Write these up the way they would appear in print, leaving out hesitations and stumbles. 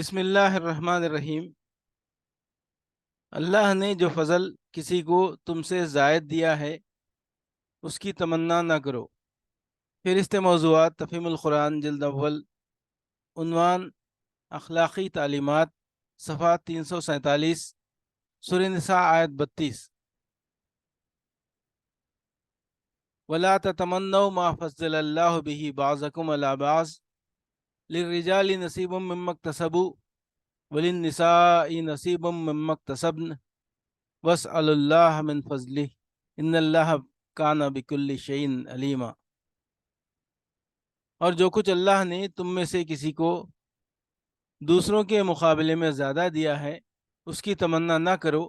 بسم اللہ الرحمن الرحیم۔ اللہ نے جو فضل کسی کو تم سے زائد دیا ہے اس کی تمنا نہ کرو۔ فہرست موضوعات تفہیم القرآن جلد اول، عنوان اخلاقی تعلیمات، صفحہ 347، سورہ نساء آیت 32۔ وَلَا تَتَمَنَّوْا مَا فَضَّلَ اللَّهُ بِهِ بَعْضَكُمْ عَلَى بَعْضٍ لِلرِّجَالِ نَصِيبٌ مِّمَّا اكْتَسَبُوا وَلِلنِّسَاءِ نَصِيبٌ مِّمَّا اكْتَسَبْنَ وَاسْأَلُوا اللَّهَ مِن فَضْلِهِ إِنَّ اللَّهَ كَانَ بِكُلِّ شَيْءٍ عَلِيمًا۔ اور جو کچھ اللہ نے تم میں سے کسی کو دوسروں کے مقابلے میں زیادہ دیا ہے اس کی تمنا نہ کرو۔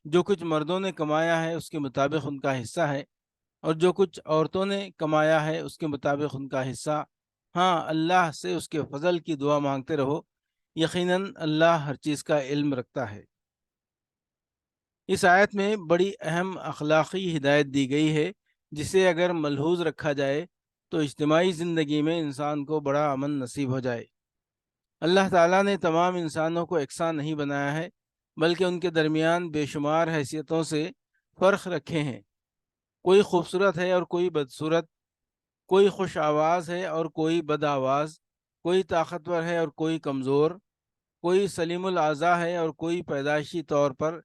جو کچھ مردوں نے کمایا ہے اس کے مطابق ان کا حصہ ہے، اور جو کچھ عورتوں نے کمایا ہے اس کے مطابق ان کا حصہ۔ ہاں، اللہ سے اس کے فضل کی دعا مانگتے رہو، یقیناً اللہ ہر چیز کا علم رکھتا ہے۔ اس آیت میں بڑی اہم اخلاقی ہدایت دی گئی ہے جسے اگر ملحوظ رکھا جائے تو اجتماعی زندگی میں انسان کو بڑا امن نصیب ہو جائے۔ اللہ تعالیٰ نے تمام انسانوں کو یکساں نہیں بنایا ہے، بلکہ ان کے درمیان بے شمار حیثیتوں سے فرق رکھے ہیں۔ کوئی خوبصورت ہے اور کوئی بدصورت، کوئی خوش آواز ہے اور کوئی بد آواز، کوئی طاقتور ہے اور کوئی کمزور، کوئی سلیم الاعضاء ہے اور کوئی پیدائشی طور پر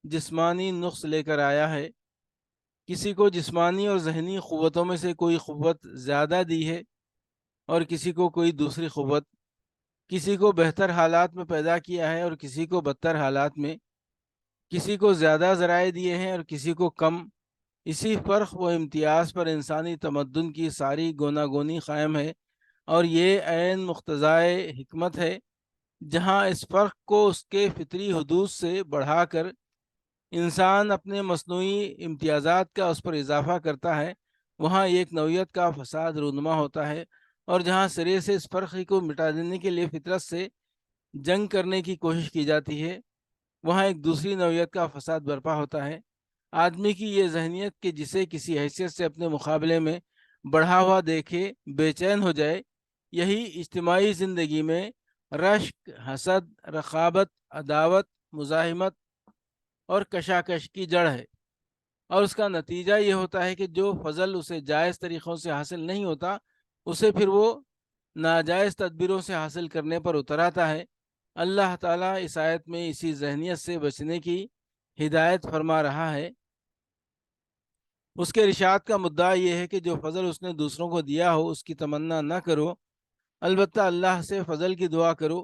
جسمانی نقص لے کر آیا ہے۔ کسی کو جسمانی اور ذہنی قوتوں میں سے کوئی قوت زیادہ دی ہے اور کسی کو کوئی دوسری قوت، کسی کو بہتر حالات میں پیدا کیا ہے اور کسی کو بدتر حالات میں، کسی کو زیادہ ذرائع دیے ہیں اور کسی کو کم۔ اسی فرق و امتیاز پر انسانی تمدن کی ساری گوناگونی قائم ہے، اور یہ عین مقتضائے حکمت ہے۔ جہاں اس فرق کو اس کے فطری حدود سے بڑھا کر انسان اپنے مصنوعی امتیازات کا اس پر اضافہ کرتا ہے، وہاں ایک نوعیت کا فساد رونما ہوتا ہے، اور جہاں سرے سے اس فرق کو مٹا دینے کے لیے فطرت سے جنگ کرنے کی کوشش کی جاتی ہے، وہاں ایک دوسری نوعیت کا فساد برپا ہوتا ہے۔ آدمی کی یہ ذہنیت کہ جسے کسی حیثیت سے اپنے مقابلے میں بڑھا ہوا دیکھے بے چین ہو جائے، یہی اجتماعی زندگی میں رشک، حسد، رقابت، عداوت، مزاحمت اور کشاکش کی جڑ ہے، اور اس کا نتیجہ یہ ہوتا ہے کہ جو فضل اسے جائز طریقوں سے حاصل نہیں ہوتا اسے پھر وہ ناجائز تدبیروں سے حاصل کرنے پر اتر آتا ہے۔ اللہ تعالیٰ اس آیت میں اسی ذہنیت سے بچنے کی ہدایت فرما رہا ہے۔ اس کے ارشاد کا مدعا یہ ہے کہ جو فضل اس نے دوسروں کو دیا ہو اس کی تمنا نہ کرو، البتہ اللہ سے فضل کی دعا کرو۔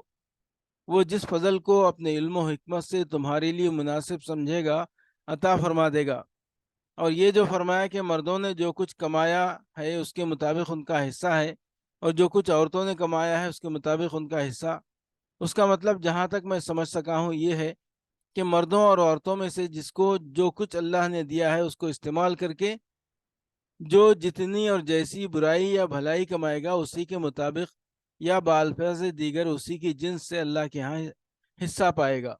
وہ جس فضل کو اپنے علم و حکمت سے تمہارے لیے مناسب سمجھے گا عطا فرما دے گا۔ اور یہ جو فرمایا کہ مردوں نے جو کچھ کمایا ہے اس کے مطابق ان کا حصہ ہے، اور جو کچھ عورتوں نے کمایا ہے اس کے مطابق ان کا حصہ، اس کا مطلب جہاں تک میں سمجھ سکا ہوں یہ ہے کہ مردوں اور عورتوں میں سے جس کو جو کچھ اللہ نے دیا ہے اس کو استعمال کر کے جو جتنی اور جیسی برائی یا بھلائی کمائے گا اسی کے مطابق یا بالفعل دیگر اسی کی جنس سے اللہ کے ہاں حصہ پائے گا۔